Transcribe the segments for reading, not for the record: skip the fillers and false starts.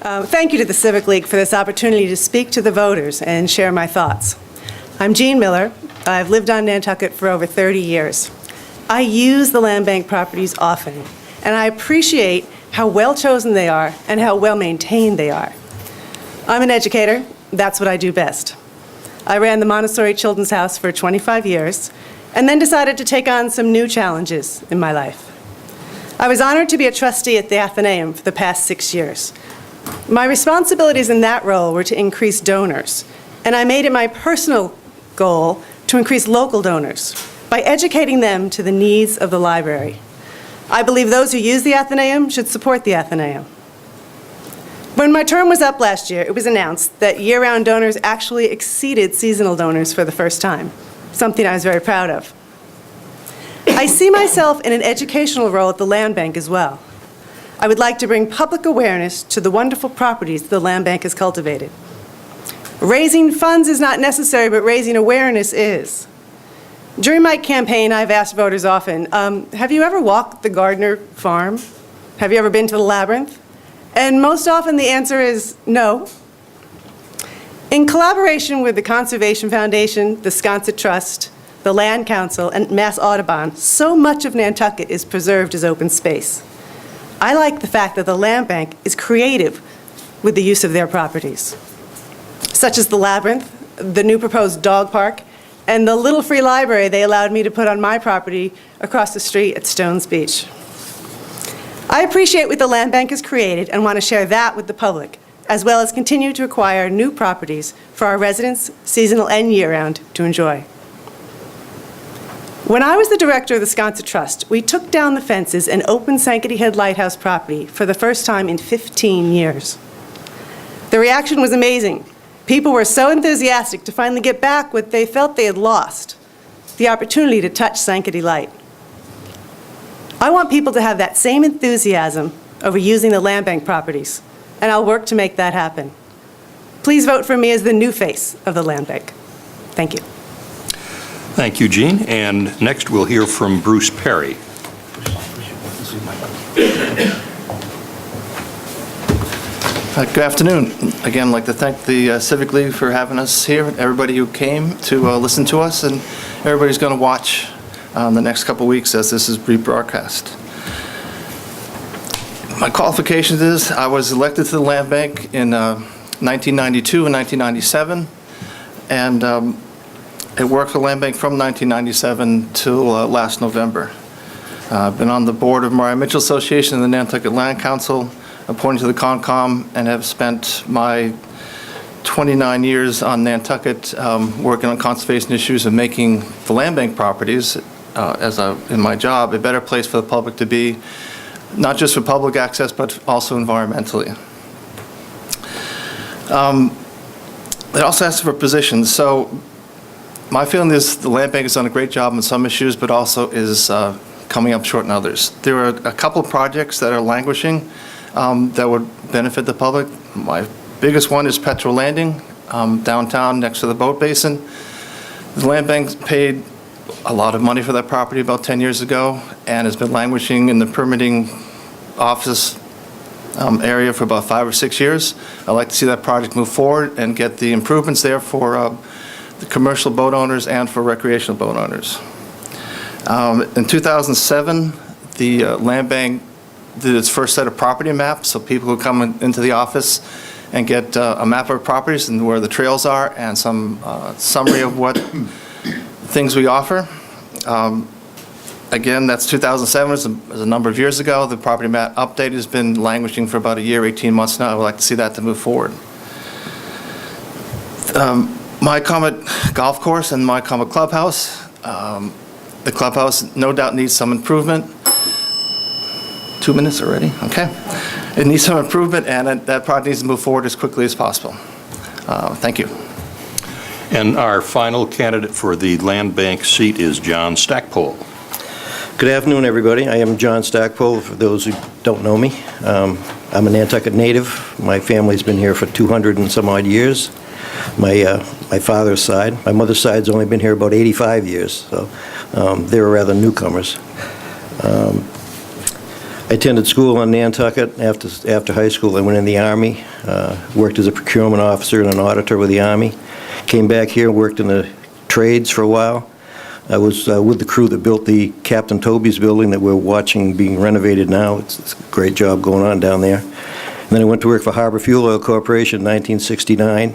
Thank you to the Civic League for this opportunity to speak to the voters and share my thoughts. I'm Jean Miller. I've lived on Nantucket for over 30 years. I use the land bank properties often, and I appreciate how well chosen they are and how well maintained they are. I'm an educator. That's what I do best. I ran the Montessori Children's House for 25 years and then decided to take on some new challenges in my life. I was honored to be a trustee at the Athenaeum for the past 6 years. My responsibilities in that role were to increase donors, and I made it my personal goal to increase local donors by educating them to the needs of the library. I believe those who use the Athenaeum should support the Athenaeum. When my term was up last year, it was announced that year-round donors actually exceeded seasonal donors for the first time, something I was very proud of. I see myself in an educational role at the land bank as well. I would like to bring public awareness to the wonderful properties the land bank has cultivated. Raising funds is not necessary, but raising awareness is. During my campaign, I've asked voters often, have you ever walked the Gardner farm? Have you ever been to the labyrinth? And most often the answer is no. In collaboration with the Conservation Foundation, the Sconset Trust, the Land Council, and Mass Audubon, so much of Nantucket is preserved as open space. I like the fact that the land bank is creative with the use of their properties, such as the labyrinth, the new proposed dog park, and the little free library they allowed me to put on my property across the street at Stones Beach. I appreciate what the land bank has created and want to share that with the public, as well as continue to acquire new properties for our residents, seasonal and year-round, to enjoy. When I was the director of the Sconset Trust, we took down the fences and opened Sankaty Head Lighthouse property for the first time in 15 years. The reaction was amazing. People were so enthusiastic to finally get back what they felt they had lost, the opportunity to touch Sankaty Light. I want people to have that same enthusiasm over using the land bank properties, and I'll work to make that happen. Please vote for me as the new face of the land bank. Thank you. Thank you, Jean. And next we'll hear from Bruce Perry. Good afternoon. Again, I'd like to thank the Civic League for having us here, everybody who came to listen to us, and everybody's going to watch the next couple weeks as this is rebroadcast. My qualifications is I was elected to the land bank in 1992 and 1997, and I worked for the land bank from 1997 till last November. I've been on the board of Mariah Mitchell Association and the Nantucket Land Council, appointed to the Concom, and have spent my 29 years on Nantucket working on conservation issues and making the land bank properties, in my job, a better place for the public to be, not just for public access, but also environmentally. It also asks for positions. So my feeling is the land bank has done a great job on some issues, but also is coming up short in others. There are a couple of projects that are languishing that would benefit the public. My biggest one is Petrel Landing, downtown next to the boat basin. The land bank paid a lot of money for that property about 10 years ago and has been languishing in the permitting office area for about 5 or 6 years. I'd like to see that project move forward and get the improvements there for the commercial boat owners and for recreational boat owners. In 2007, the land bank did its first set of property maps, so people could come into the office and get a map of properties and where the trails are and some summary of what things we offer. Again, that's 2007, as a number of years ago. The property map update has been languishing for about a year, 18 months now. I would like to see that to move forward. My Comet Golf Course and My Comet Clubhouse. The clubhouse no doubt needs some improvement. 2 minutes already? Okay. It needs some improvement, and that project needs to move forward as quickly as possible. Thank you. And our final candidate for the land bank seat is John Stackpole. Good afternoon, everybody. I am John Stackpole, for those who don't know me. I'm a Nantucket native. My family's been here for 200 and some odd years. My father's side. My mother's side's only been here about 85 years, so they're rather newcomers. I attended school on Nantucket. After high school, I went in the Army, worked as a procurement officer and an auditor with the Army. Came back here, worked in the trades for a while. I was with the crew that built the Captain Toby's building that we're watching being renovated now. It's a great job going on down there. And then I went to work for Harbor Fuel Oil Corporation in 1969,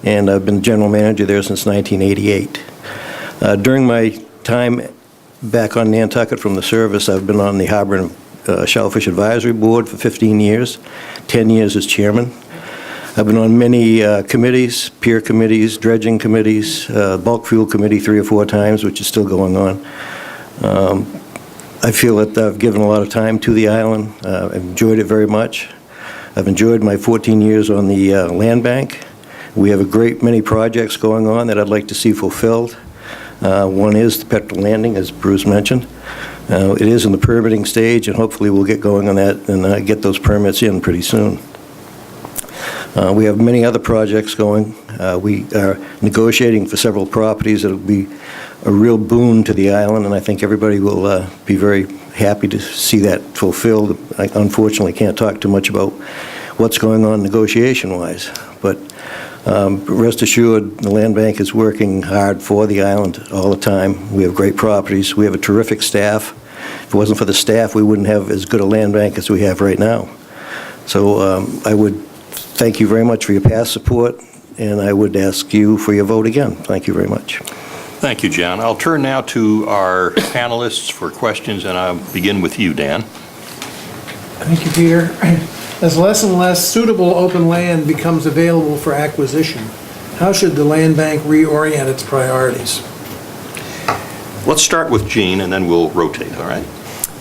and I've been general manager there since 1988. During my time back on Nantucket from the service, I've been on the Harbor and Shellfish Advisory Board for 15 years, 10 years as chairman. I've been on many committees, peer committees, dredging committees, bulk fuel committee 3 or 4 times, which is still going on. I feel that I've given a lot of time to the island. I've enjoyed it very much. I've enjoyed my 14 years on the land bank. We have a great many projects going on that I'd like to see fulfilled. One is the petrol landing, as Bruce mentioned. It is in the permitting stage, and hopefully we'll get going on that and get those permits in pretty soon. We have many other projects going. We are negotiating for several properties that will be a real boon to the island, and I think everybody will be very happy to see that fulfilled. I unfortunately can't talk too much about what's going on negotiation-wise, but rest assured, the land bank is working hard for the island all the time. We have great properties. We have a terrific staff. If it wasn't for the staff, we wouldn't have as good a land bank as we have right now. So I would thank you very much for your past support, and I would ask you for your vote again. Thank you very much. Thank you, John. I'll turn now to our panelists for questions, and I'll begin with you, Dan. Thank you, Peter. As less and less suitable open land becomes available for acquisition, how should the land bank reorient its priorities? Let's start with Jean, and then we'll rotate, all right?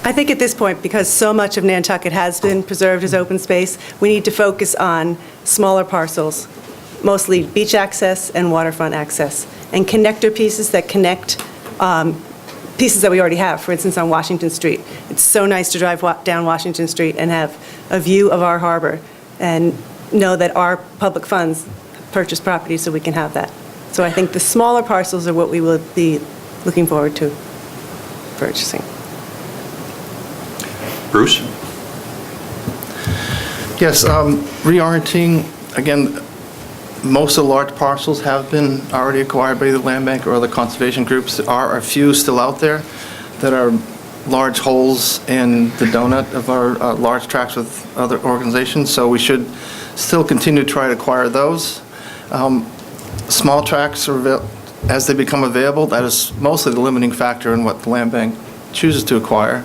I think at this point, because so much of Nantucket has been preserved as open space, we need to focus on smaller parcels, mostly beach access and waterfront access, and connector pieces that connect pieces that we already have, for instance, on Washington Street. It's so nice to drive down Washington Street and have a view of our harbor and know that our public funds purchase property so we can have that. So I think the smaller parcels are what we will be looking forward to purchasing. Bruce? Yes, reorienting, again, most of the large parcels have been already acquired by the land bank or other conservation groups. There are a few still out there that are large holes in the donut of our large tracts with other organizations, so we should still continue to try to acquire those. Small tracts, as they become available, that is mostly the limiting factor in what the land bank chooses to acquire.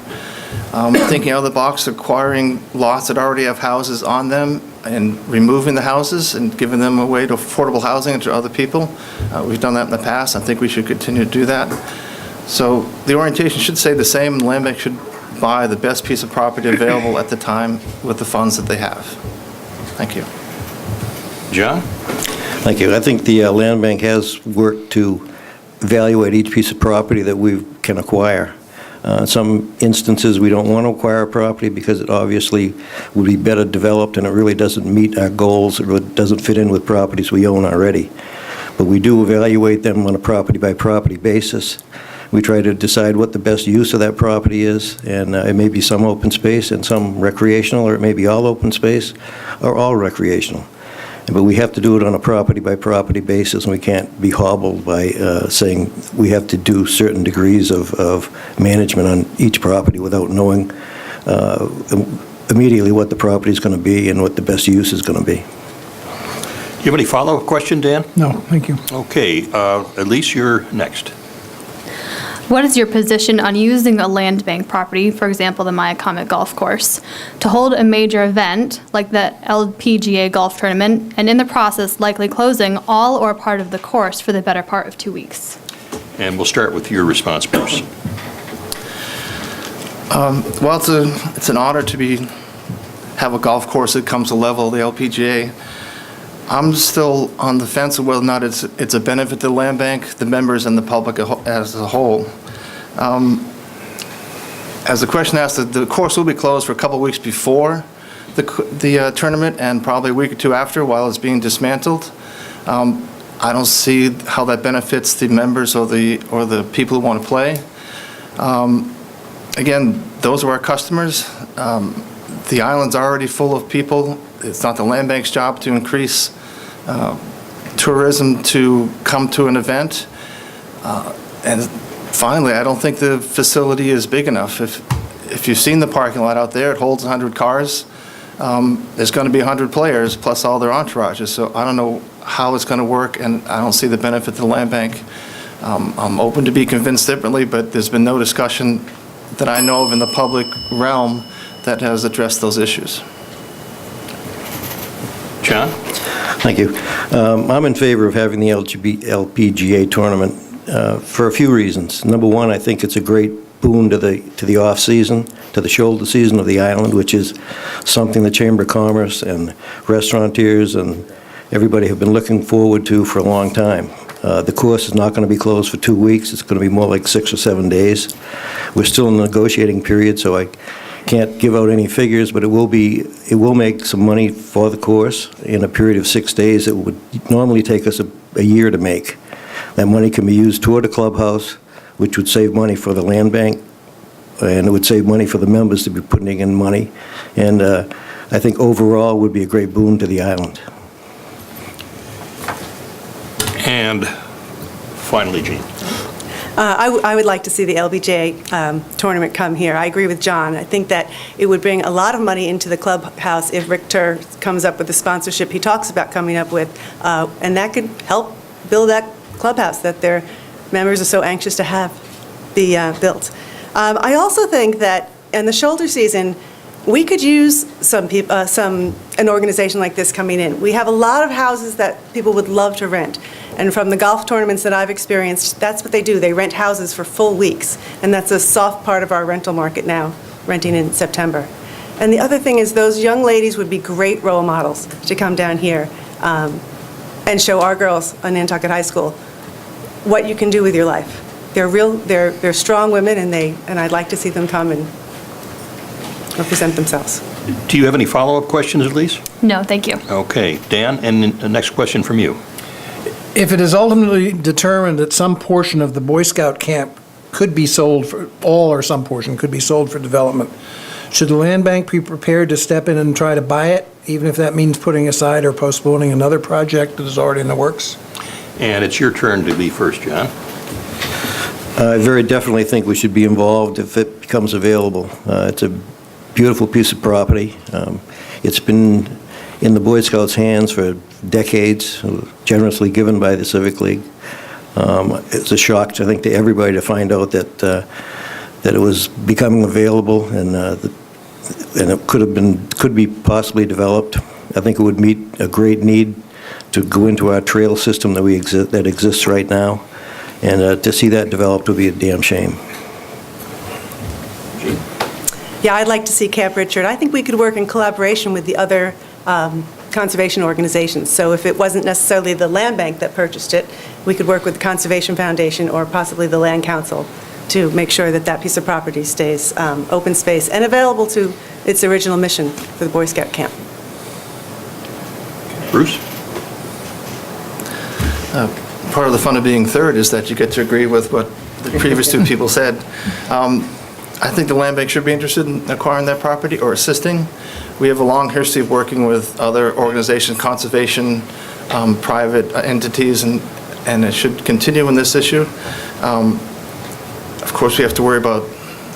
Thinking out of the box, acquiring lots that already have houses on them and removing the houses and giving them away to affordable housing to other people. We've done that in the past. I think we should continue to do that. So the orientation should stay the same. The land bank should buy the best piece of property available at the time with the funds that they have. Thank you. John? Thank you. I think the land bank has worked to evaluate each piece of property that we can acquire. In some instances, we don't want to acquire a property because it obviously would be better developed and it really doesn't meet our goals. It really doesn't fit in with properties we own already. But we do evaluate them on a property-by-property basis. We try to decide what the best use of that property is, and it may be some open space and some recreational, or it may be all open space or all recreational. But we have to do it on a property-by-property basis, and we can't be hobbled by saying we have to do certain degrees of management on each property without knowing immediately what the property is going to be and what the best use is going to be. Do you have any follow-up question, Dan? No, thank you. Okay, Elise, you're next. What is your position on using a land bank property, for example, the Maya Comet Golf Course, to hold a major event like the LPGA golf tournament, and in the process likely closing all or part of the course for the better part of 2 weeks? And we'll start with your response, Bruce. Well, it's an honor to have a golf course that comes to level of the LPGA. I'm still on the fence of whether or not it's a benefit to the land bank, the members, and the public as a whole. As the question asked, the course will be closed for a couple of weeks before the tournament and probably a week or two after while it's being dismantled. I don't see how that benefits the members or the people who want to play. Again, those are our customers. The island's already full of people. It's not the land bank's job to increase tourism to come to an event. And finally, I don't think the facility is big enough. If you've seen the parking lot out there, it holds 100 cars. There's going to be 100 players plus all their entourages. So I don't know how it's going to work, and I don't see the benefit to the land bank. I'm open to be convinced differently, but there's been no discussion that I know of in the public realm that has addressed those issues. John? Thank you. I'm in favor of having the LPGA tournament for a few reasons. Number one, I think it's a great boon to the off-season, to the shoulder season of the island, which is something the Chamber of Commerce and restaurateurs and everybody have been looking forward to for a long time. The course is not going to be closed for 2 weeks. It's going to be more like 6 or 7 days. We're still in the negotiating period, so I can't give out any figures, but it will make some money for the course in a period of 6 days that would normally take us a year to make. That money can be used toward the clubhouse, which would save money for the land bank, and it would save money for the members to be putting in money. And I think overall would be a great boon to the island. And finally, Jean. I would like to see the LBJ tournament come here. I agree with John. I think that it would bring a lot of money into the clubhouse if Rick Turr comes up with the sponsorship he talks about coming up with, and that could help build that clubhouse that their members are so anxious to have be built. I also think that in the shoulder season, we could use an organization like this coming in. We have a lot of houses that people would love to rent. And from the golf tournaments that I've experienced, that's what they do. They rent houses for full weeks. And that's a soft part of our rental market now, renting in September. And the other thing is those young ladies would be great role models to come down here and show our girls on Nantucket High School what you can do with your life. They're strong women, and I'd like to see them come and represent themselves. Do you have any follow-up questions, Elise? No, thank you. Okay, Dan, and the next question from you. If it is ultimately determined that some portion of the Boy Scout camp could be sold for, all or some portion could be sold for development, should the land bank be prepared to step in and try to buy it, even if that means putting aside or postponing another project that is already in the works? And it's your turn to be first, John. I very definitely think we should be involved if it becomes available. It's a beautiful piece of property. It's been in the Boy Scouts' hands for decades, generously given by the Civic League. It's a shock, I think, to everybody to find out that it was becoming available and it could be possibly developed. I think it would meet a great need to go into our trail system that exists right now, and to see that developed would be a damn shame. Yeah, I'd like to see Camp Richard. I think we could work in collaboration with the other conservation organizations. So if it wasn't necessarily the land bank that purchased it, we could work with the Conservation Foundation or possibly the Land Council to make sure that that piece of property stays open space and available to its original mission for the Boy Scout camp. Bruce? Part of the fun of being third is that you get to agree with what the previous two people said. I think the land bank should be interested in acquiring that property or assisting. We have a long history of working with other organizations, conservation, private entities, and it should continue in this issue. Of course, we have to worry about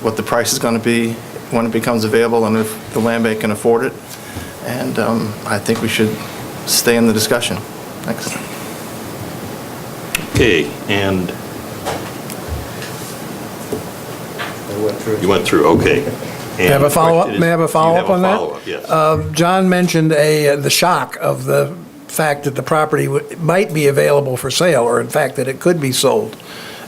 what the price is going to be when it becomes available and if the land bank can afford it. And I think we should stay in the discussion. Thanks. Okay, and you went through, okay. May I have a follow-up? May I have a follow-up on that? You have a follow-up, yes. John mentioned the shock of the fact that the property might be available for sale, or in fact that it could be sold,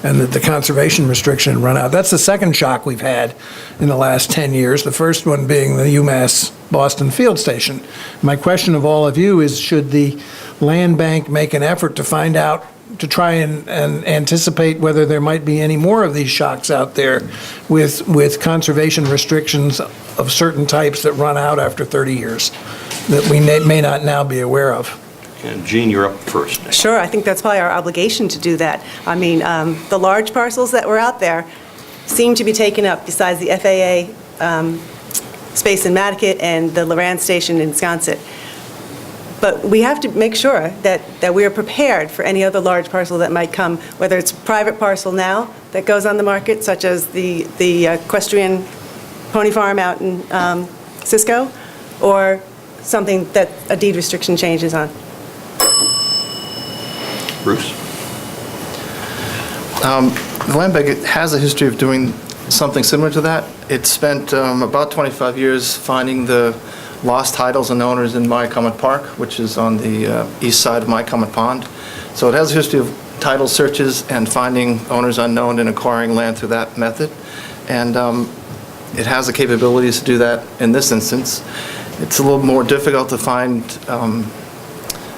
and that the conservation restriction run out. That's the second shock we've had in the last 10 years, the first one being the UMass Boston Field Station. My question of all of you is, should the land bank make an effort to find out, to try and anticipate whether there might be any more of these shocks out there with conservation restrictions of certain types that run out after 30 years that we may not now be aware of? And Jean, you're up first. Sure, I think that's probably our obligation to do that. I mean, the large parcels that were out there seem to be taken up besides the FAA space in Mattakit and the Loran Station in Sconset. But we have to make sure that we are prepared for any other large parcel that might come, whether it's private parcel now that goes on the market, such as the equestrian pony farm out in Cisco, or something that a deed restriction changes on. Bruce? The land bank has a history of doing something similar to that. It spent about 25 years finding the lost titles and owners in Myacomet Park, which is on the east side of Myacomet Pond. So it has a history of title searches and finding owners unknown and acquiring land through that method. And it has the capabilities to do that in this instance. It's a little more difficult to find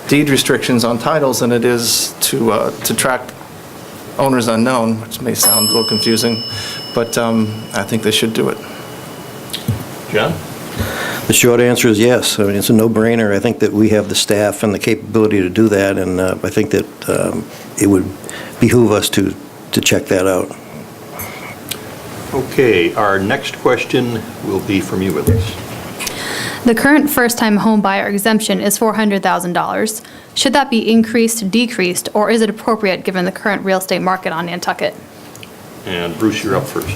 deed restrictions on titles than it is to track owners unknown, which may sound a little confusing, but I think they should do it. John? The short answer is yes. I mean, it's a no-brainer. I think that we have the staff and the capability to do that, and I think that it would behoove us to check that out. Okay, our next question will be from you, Elise. The current first-time home buyer exemption is $400,000. Should that be increased, decreased, or is it appropriate given the current real estate market on Nantucket? And Bruce, you're up first.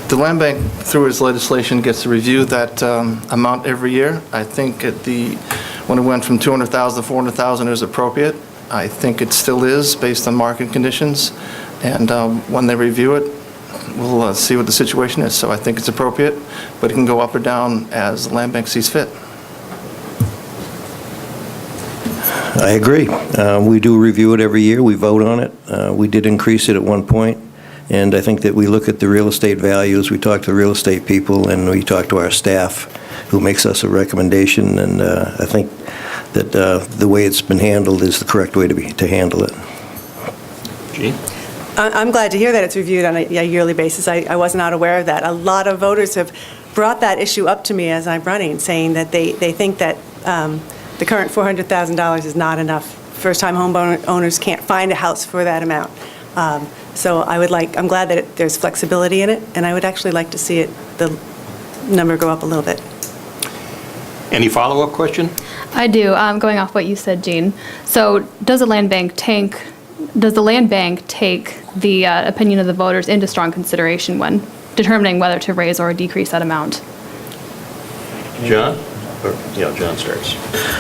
The land bank, through its legislation, gets to review that amount every year. I think when it went from 200,000 to 400,000, it was appropriate. I think it still is, based on market conditions. And when they review it, we'll see what the situation is. So I think it's appropriate, but it can go up or down as the land bank sees fit. I agree. We do review it every year. We vote on it. We did increase it at one point, and I think that we look at the real estate values. We talk to the real estate people, and we talk to our staff, who makes us a recommendation, and I think that the way it's been handled is the correct way to handle it. Jean? I'm glad to hear that it's reviewed on a yearly basis. I was not aware of that. A lot of voters have brought that issue up to me as I'm running, saying that they think that the current $400,000 is not enough. First-time home owners can't find a house for that amount. So I'm glad that there's flexibility in it, and I would actually like to see the number go up a little bit. Any follow-up question? I do, going off what you said, Jean. So does the land bank take the opinion of the voters into strong consideration when determining whether to raise or decrease that amount? John? Yeah, John starts.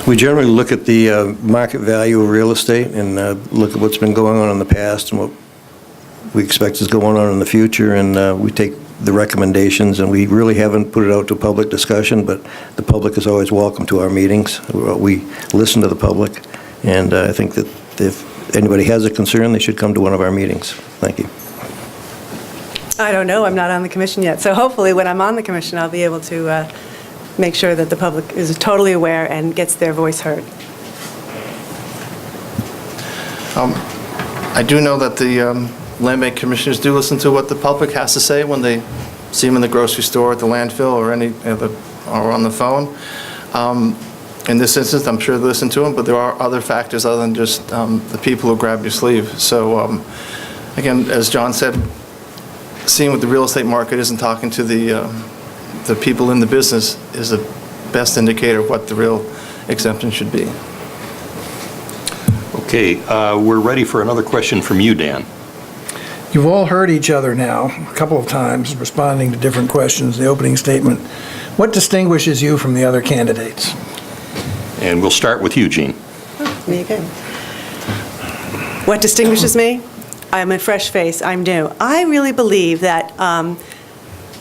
We generally look at the market value of real estate and look at what's been going on in the past and what we expect is going on in the future, and we take the recommendations, and we really haven't put it out to public discussion, but the public is always welcome to our meetings. We listen to the public, and I think that if anybody has a concern, they should come to one of our meetings. Thank you. I don't know. I'm not on the commission yet. So hopefully when I'm on the commission, I'll be able to make sure that the public is totally aware and gets their voice heard. I do know that the land bank commissioners do listen to what the public has to say when they see them in the grocery store, at the landfill, or or on the phone. In this instance, I'm sure they listen to them, but there are other factors other than just the people who grab your sleeve. So again, as John said, seeing what the real estate market is and talking to the people in the business is the best indicator of what the real exemption should be. Okay, we're ready for another question from you, Dan. You've all heard each other now a couple of times responding to different questions, the opening statement. What distinguishes you from the other candidates? And we'll start with you, Jean. Me again. What distinguishes me? I'm a fresh face. I'm new. I really believe that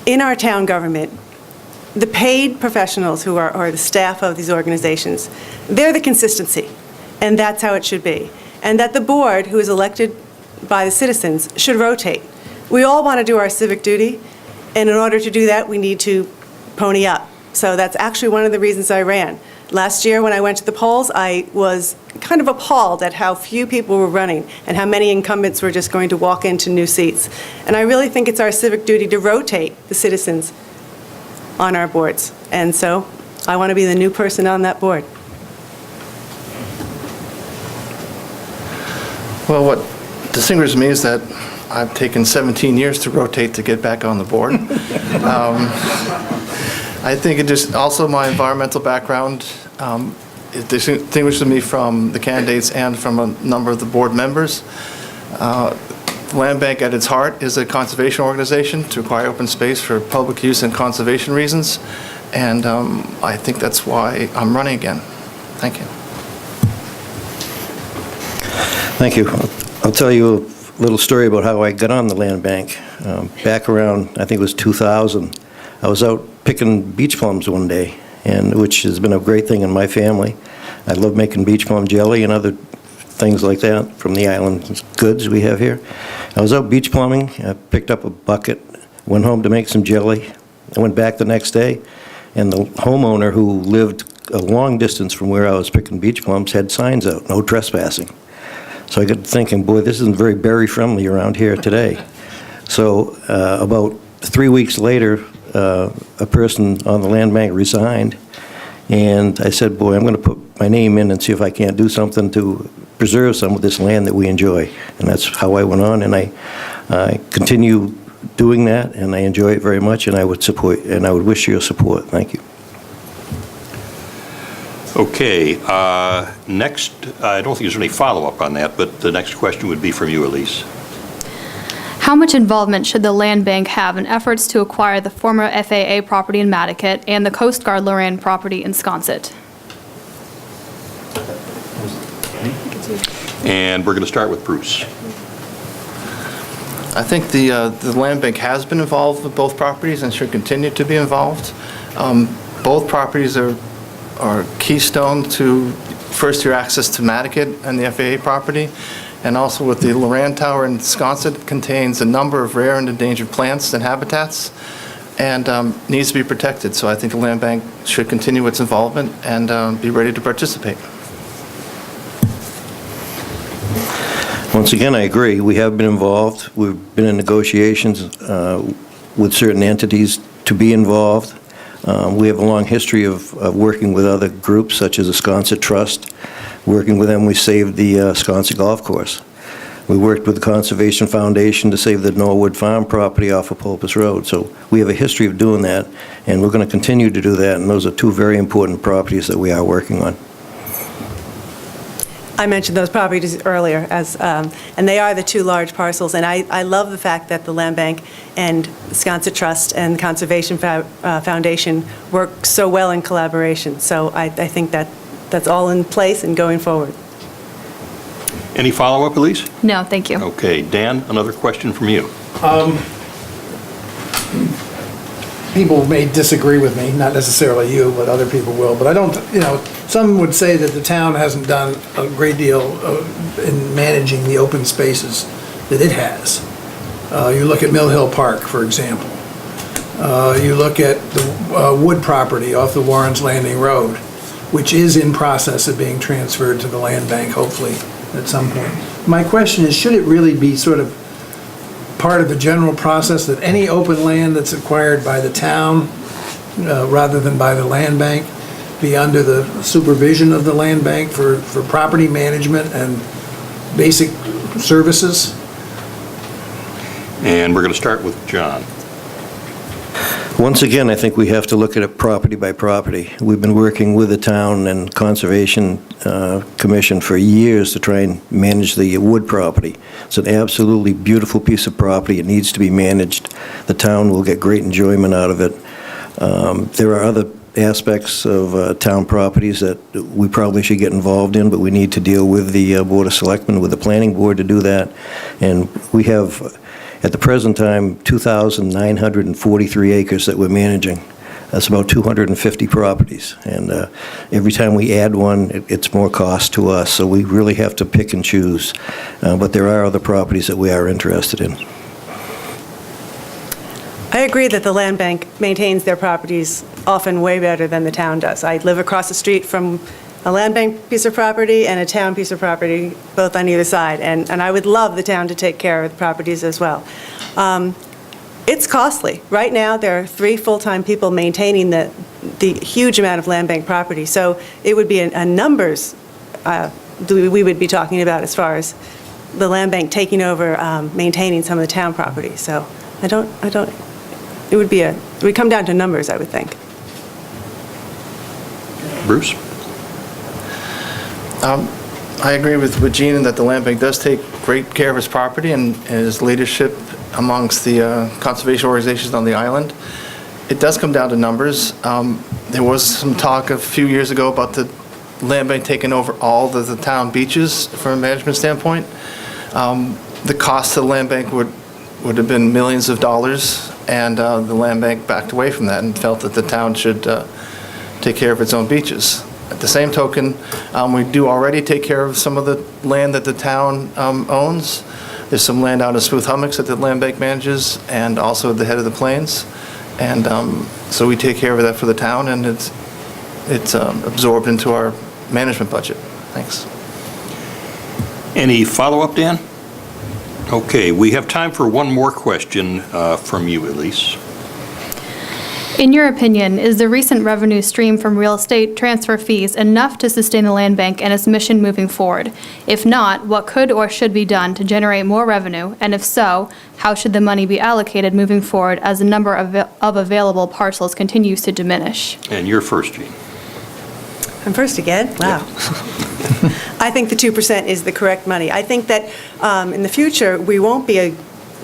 in our town government, the paid professionals who are the staff of these organizations, they're the consistency, and that's how it should be. And that the board, who is elected by the citizens, should rotate. We all want to do our civic duty, and in order to do that, we need to pony up. So that's actually one of the reasons I ran. Last year, when I went to the polls, I was kind of appalled at how few people were running and how many incumbents were just going to walk into new seats. And I really think it's our civic duty to rotate the citizens on our boards. And so I want to be the new person on that board. Well, what distinguishes me is that I've taken 17 years to rotate to get back on the board. I think it just, also my environmental background, it distinguishes me from the candidates and from a number of the board members. Land Bank at its heart is a conservation organization to acquire open space for public use and conservation reasons, and I think that's why I'm running again. Thank you. Thank you. I'll tell you a little story about how I got on the land bank. Back around, I think it was 2000, I was out picking beach plums one day, and which has been a great thing in my family. I love making beach plum jelly and other things like that from the island goods we have here. I was out beach plumbing. I picked up a bucket, went home to make some jelly. I went back the next day, and the homeowner who lived a long distance from where I was picking beach plums had signs out, no trespassing. So I got thinking, boy, this isn't very berry-friendly around here today. So about 3 weeks later, a person on the land bank resigned, and I said, boy, I'm going to put my name in and see if I can't do something to preserve some of this land that we enjoy. And that's how I went on, and I continue doing that, and I enjoy it very much, and I would support, and I would wish your support. Thank you. Okay, next, I don't think there's any follow-up on that, but the next question would be from you, Elise. How much involvement should the land bank have in efforts to acquire the former FAA property in Matticat and the Coast Guard Loran property in Sconset? And we're going to start with Bruce. I think the land bank has been involved with both properties and should continue to be involved. Both properties are keystone to first your access to Matticat and the FAA property, and also with the Loran Tower in Sconset contains a number of rare and endangered plants and habitats, and needs to be protected. So I think the land bank should continue its involvement and be ready to participate. Once again, I agree. We have been involved. We've been in negotiations with certain entities to be involved. We have a long history of working with other groups, such as the Sconset Trust. Working with them, we saved the Sconset Golf Course. We worked with the Conservation Foundation to save the Norwood Farm property off of Pulpus Road. So we have a history of doing that, and we're going to continue to do that, and those are two very important properties that we are working on. I mentioned those properties earlier, and they are the two large parcels, and I love the fact that the Land Bank and the Sconset Trust and the Conservation Foundation work so well in collaboration. So I think that's all in place and going forward. Any follow-up, Elise? No, thank you. Okay, Dan, another question from you. People may disagree with me, not necessarily you, but other people will. But I don't, some would say that the town hasn't done a great deal in managing the open spaces that it has. You look at Mill Hill Park, for example. You look at the wood property off the Warren's Landing Road, which is in process of being transferred to the land bank, hopefully, at some point. My question is, should it really be sort of part of the general process that any open land that's acquired by the town, rather than by the land bank, be under the supervision of the land bank for property management and basic services? And we're going to start with John. Once again, I think we have to look at it property by property. We've been working with the town and Conservation Commission for years to try and manage the wood property. It's an absolutely beautiful piece of property. It needs to be managed. The town will get great enjoyment out of it. There are other aspects of town properties that we probably should get involved in, but we need to deal with the Board of Selectmen, with the Planning Board to do that. And we have, at the present time, 2,943 acres that we're managing. That's about 250 properties. And every time we add one, it's more cost to us. So we really have to pick and choose. But there are other properties that we are interested in. I agree that the land bank maintains their properties often way better than the town does. I live across the street from a land bank piece of property and a town piece of property, both on either side, and I would love the town to take care of the properties as well. It's costly. Right now, there are 3 full-time people maintaining the huge amount of land bank property, so it would be a numbers we would be talking about as far as the land bank taking over maintaining some of the town property. So I don't, it would come down to numbers, I would think. Bruce? I agree with Gene in that the land bank does take great care of his property and his leadership amongst the conservation organizations on the island. It does come down to numbers. There was some talk a few years ago about the land bank taking over all the town beaches from a management standpoint. The cost of the land bank would have been millions of dollars, and the land bank backed away from that and felt that the town should take care of its own beaches. At the same token, we do already take care of some of the land that the town owns. There's some land out in Smooth Hummocks that the land bank manages, and also at the head of the plains. And so we take care of that for the town, and it's absorbed into our management budget. Thanks. Any follow-up, Dan? Okay, we have time for one more question from you, Elise. In your opinion, is the recent revenue stream from real estate transfer fees enough to sustain the land bank and its mission moving forward? If not, what could or should be done to generate more revenue? And if so, how should the money be allocated moving forward as the number of available parcels continues to diminish? And you're first, Gene. I'm first again? Wow. I think the 2% is the correct money. I think that in the future, we won't be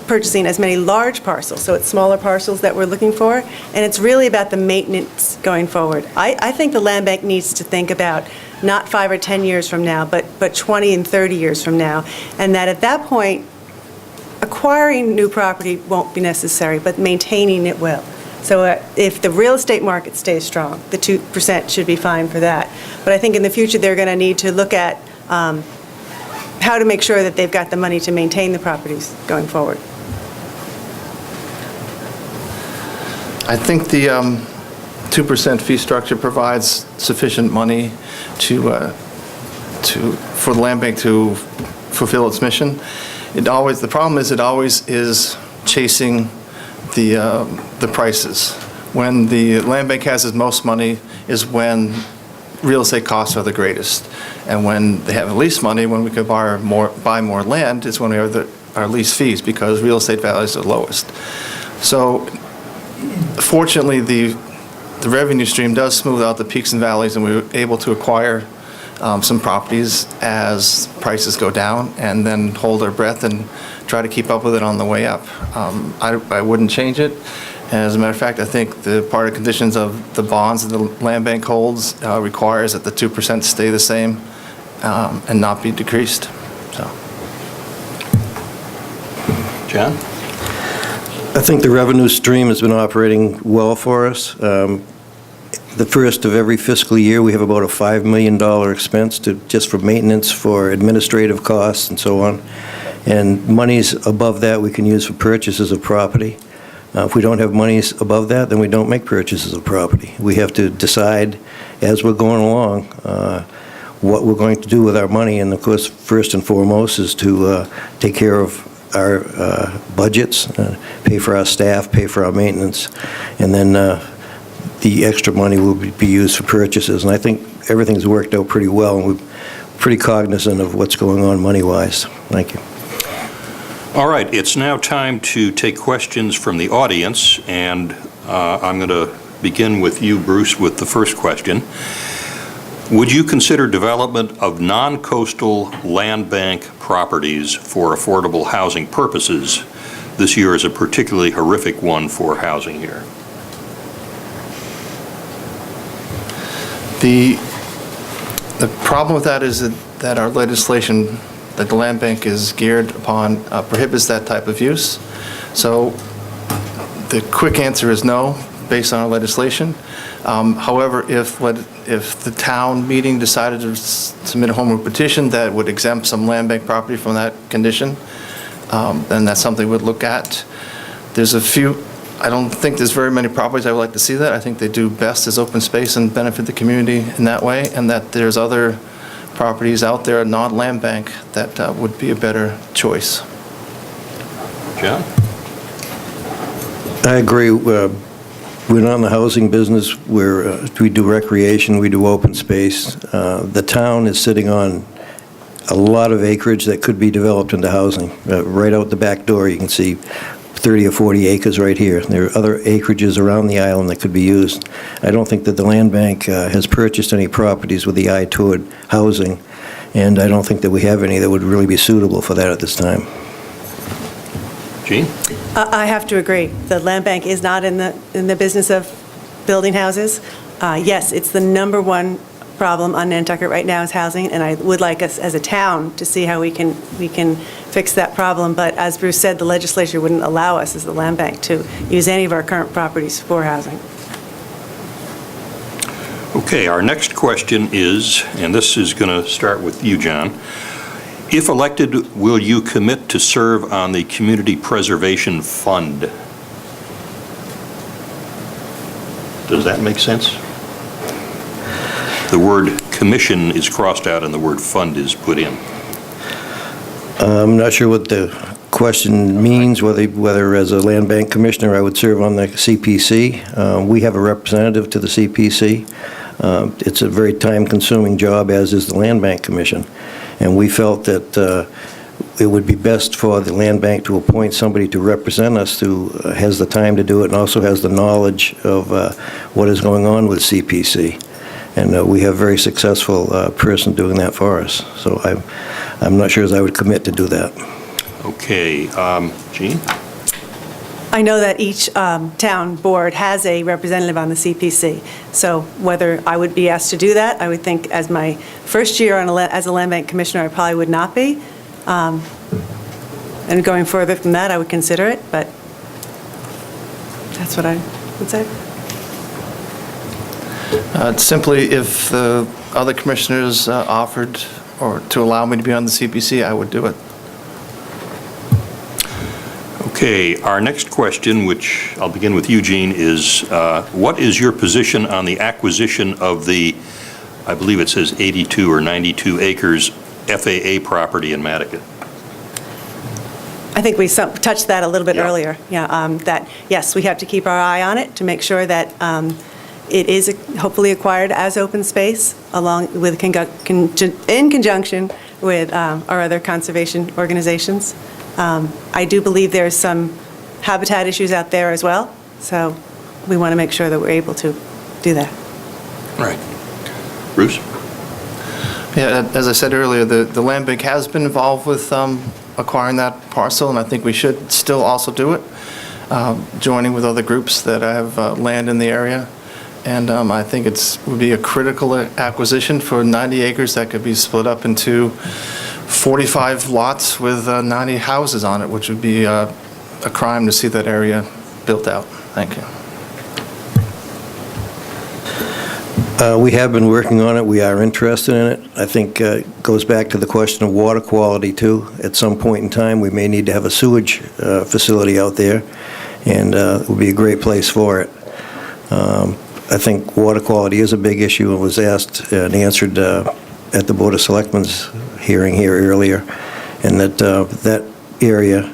purchasing as many large parcels, so it's smaller parcels that we're looking for, and it's really about the maintenance going forward. I think the land bank needs to think about not 5 or 10 years from now, but 20 and 30 years from now, and that at that point, acquiring new property won't be necessary, but maintaining it will. So if the real estate market stays strong, the 2% should be fine for that. But I think in the future, they're going to need to look at how to make sure that they've got the money to maintain the properties going forward. I think the 2% fee structure provides sufficient money for the land bank to fulfill its mission. The problem is it always is chasing the prices. When the land bank has its most money is when real estate costs are the greatest. And when they have the least money, when we could buy more land, is when we have our least fees because real estate values are lowest. So fortunately, the revenue stream does smooth out the peaks and valleys, and we were able to acquire some properties as prices go down and then hold our breath and try to keep up with it on the way up. I wouldn't change it. As a matter of fact, I think the part of conditions of the bonds that the land bank holds requires that the 2% stay the same and not be decreased. So, John? I think the revenue stream has been operating well for us. The first of every fiscal year, we have about a $5 million expense just for maintenance, for administrative costs, and so on. And monies above that we can use for purchases of property. If we don't have monies above that, then we don't make purchases of property. We have to decide as we're going along what we're going to do with our money. And of course, first and foremost is to take care of our budgets, pay for our staff, pay for our maintenance, and then the extra money will be used for purchases. And I think everything's worked out pretty well, and we're pretty cognizant of what's going on money-wise. Thank you. All right, it's now time to take questions from the audience, and I'm going to begin with you, Bruce, with the first question. Would you consider development of non-coastal land bank properties for affordable housing purposes? This year is a particularly horrific one for housing here. The problem with that is that our legislation, that the land bank is geared upon, prohibits that type of use. So the quick answer is no, based on our legislation. However, if the town meeting decided to submit a home rule petition that would exempt some land bank property from that condition, then that's something we'd look at. There's a few, I don't think there's very many properties I would like to see that. I think they do best as open space and benefit the community in that way, and that there's other properties out there, non-land bank, that would be a better choice. John? I agree. We're not in the housing business. We do recreation, we do open space. The town is sitting on a lot of acreage that could be developed into housing. Right out the back door, you can see 30 or 40 acres right here. There are other acreages around the island that could be used. I don't think that the land bank has purchased any properties with the eye toward housing, and I don't think that we have any that would really be suitable for that at this time. Jean? I have to agree. The land bank is not in the business of building houses. Yes, it's the number one problem on Nantucket right now is housing, and I would like us as a town to see how we can fix that problem. But as Bruce said, the legislature wouldn't allow us as the land bank to use any of our current properties for housing. Okay, our next question is, and this is going to start with you, John. If elected, will you commit to serve on the Community Preservation Fund? Does that make sense? The word commission is crossed out and the word fund is put in. I'm not sure what the question means, whether as a land bank commissioner I would serve on the CPC. We have a representative to the CPC. It's a very time-consuming job, as is the Land Bank Commission. And we felt that it would be best for the land bank to appoint somebody to represent us who has the time to do it and also has the knowledge of what is going on with CPC. And we have a very successful person doing that for us. So I'm not sure as I would commit to do that. Okay, Jean? I know that each town board has a representative on the CPC, so whether I would be asked to do that, I would think as my first year as a land bank commissioner, I probably would not be. And going further from that, I would consider it, but that's what I would say. Simply, if the other commissioners offered or to allow me to be on the CPC, I would do it. Okay, our next question, which I'll begin with Eugene, is what is your position on the acquisition of the, I believe it says 82 or 92 acres FAA property in Mattocket? I think we touched that a little bit Yeah. earlier. Yeah, that, yes, we have to keep our eye on it to make sure that it is hopefully acquired as open space along with, in conjunction with our other conservation organizations. I do believe there's some habitat issues out there as well, so we want to make sure that we're able to do that. Right. Bruce? Yeah, as I said earlier, the land bank has been involved with acquiring that parcel, and I think we should still also do it, joining with other groups that have land in the area. And I think it would be a critical acquisition for 90 acres that could be split up into 45 lots with 90 houses on it, which would be a crime to see that area built out. Thank you. We have been working on it. We are interested in it. I think it goes back to the question of water quality, too. At some point in time, we may need to have a sewage facility out there, and it would be a great place for it. I think water quality is a big issue and was asked and answered at the Board of Selectmen's hearing here earlier, and that that area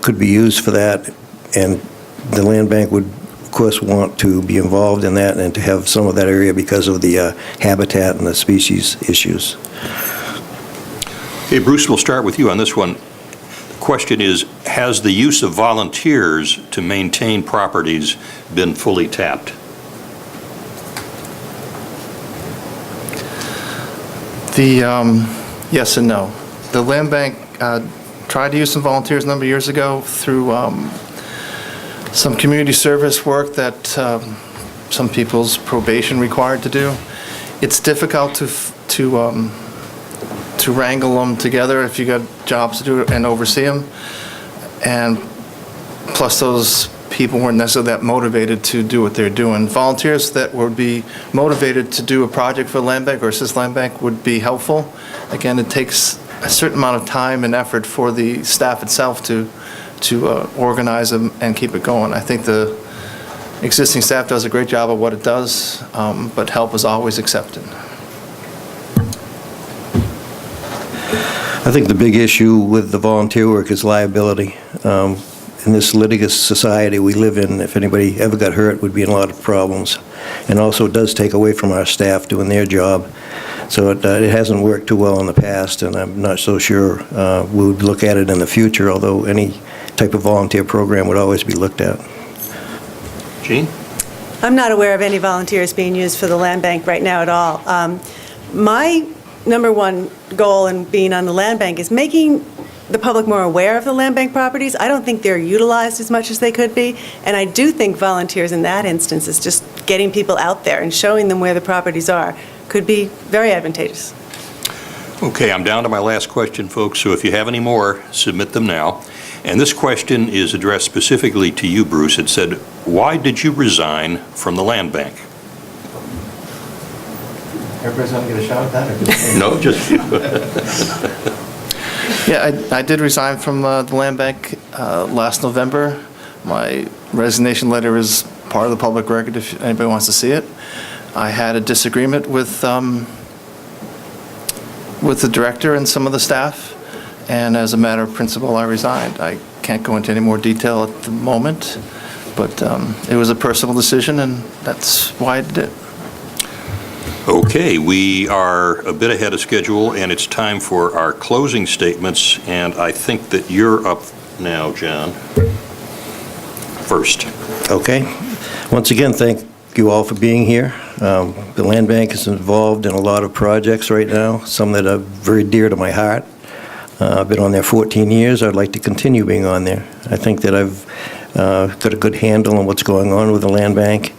could be used for that, and the land bank would, of course, want to be involved in that and to have some of that area because of the habitat and the species issues. Okay, Bruce, we'll start with you on this one. The question is, has the use of volunteers to maintain properties been fully tapped? Yes and no. The land bank tried to use some volunteers a number of years ago through some community service work that some people's probation required to do. It's difficult to wrangle them together if you got jobs to do and oversee them. And plus those people weren't necessarily that motivated to do what they're doing. Volunteers that would be motivated to do a project for land bank or assist land bank would be helpful. Again, it takes a certain amount of time and effort for the staff itself to organize them and keep it going. I think the existing staff does a great job of what it does, but help is always accepted. I think the big issue with the volunteer work is liability. In this litigious society we live in, if anybody ever got hurt, we'd be in a lot of problems. And also it does take away from our staff doing their job. So it hasn't worked too well in the past, and I'm not so sure we would look at it in the future, although any type of volunteer program would always be looked at. Jean? I'm not aware of any volunteers being used for the land bank right now at all. My number one goal in being on the land bank is making the public more aware of the land bank properties. I don't think they're utilized as much as they could be, and I do think volunteers in that instance is just getting people out there and showing them where the properties are could be very advantageous. Okay, I'm down to my last question, folks, so if you have any more, submit them now. And this question is addressed specifically to you, Bruce. It said, why did you resign from the land bank? Everybody's going to get a shot at that? Or just No, just you. Yeah, I did resign from the land bank last November. My resignation letter is part of the public record if anybody wants to see it. I had a disagreement with the director and some of the staff, and as a matter of principle, I resigned. I can't go into any more detail at the moment, but it was a personal decision, and that's why I did it. Okay, we are a bit ahead of schedule, and it's time for our closing statements, and I think that you're up now, John, first. Okay. Once again, thank you all for being here. The land bank is involved in a lot of projects right now, some that are very dear to my heart. I've been on there 14 years. I'd like to continue being on there. I think that I've got a good handle on what's going on with the land bank.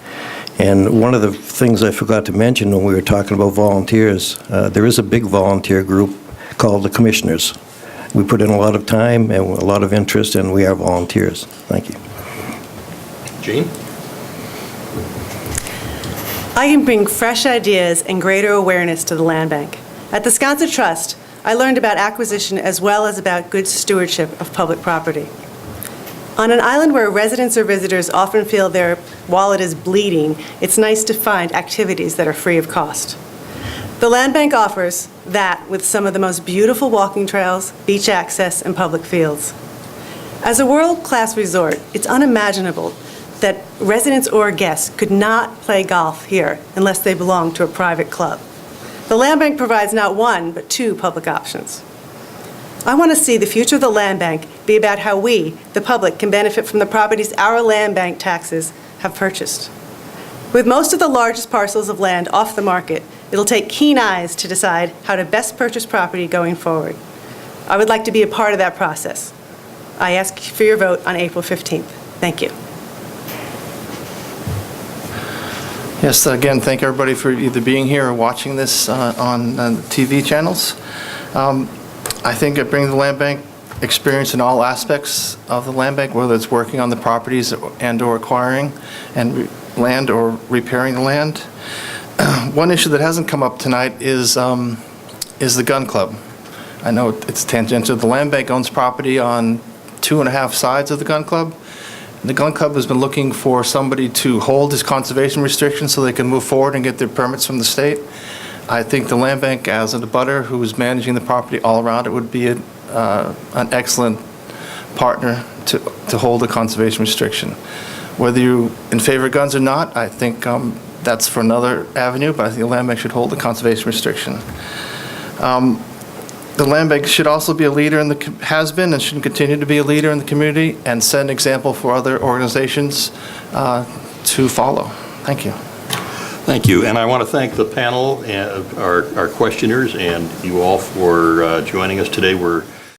And one of the things I forgot to mention when we were talking about volunteers, there is a big volunteer group called the Commissioners. We put in a lot of time and a lot of interest, and we are volunteers. Thank you. Jean? I can bring fresh ideas and greater awareness to the land bank. At the Sconset Trust, I learned about acquisition as well as about good stewardship of public property. On an island where residents or visitors often feel their wallet is bleeding, it's nice to find activities that are free of cost. The land bank offers that with some of the most beautiful walking trails, beach access, and public fields. As a world-class resort, it's unimaginable that residents or guests could not play golf here unless they belong to a private club. The land bank provides not one, but two public options. I want to see the future of the land bank be about how we, the public, can benefit from the properties our land bank taxes have purchased. With most of the largest parcels of land off the market, it'll take keen eyes to decide how to best purchase property going forward. I would like to be a part of that process. I ask for your vote on April 15th. Thank you. Yes, again, thank everybody for either being here or watching this on TV channels. I think it brings the land bank experience in all aspects of the land bank, whether it's working on the properties and or acquiring and land or repairing the land. One issue that hasn't come up tonight is the gun club. I know it's tangential. The land bank owns property on 2.5 sides of the gun club. The gun club has been looking for somebody to hold his conservation restrictions so they can move forward and get their permits from the state. I think the land bank, as an abutter who is managing the property all around it, would be an excellent partner to hold a conservation restriction. Whether you're in favor of guns or not, I think that's for another avenue, but I think the land bank should hold the conservation restriction. The land bank should also be a leader has been and should continue to be a leader in the community and set an example for other organizations to follow. Thank you. Thank you, and I want to thank the panel, and our questioners, and you all for joining us today. We're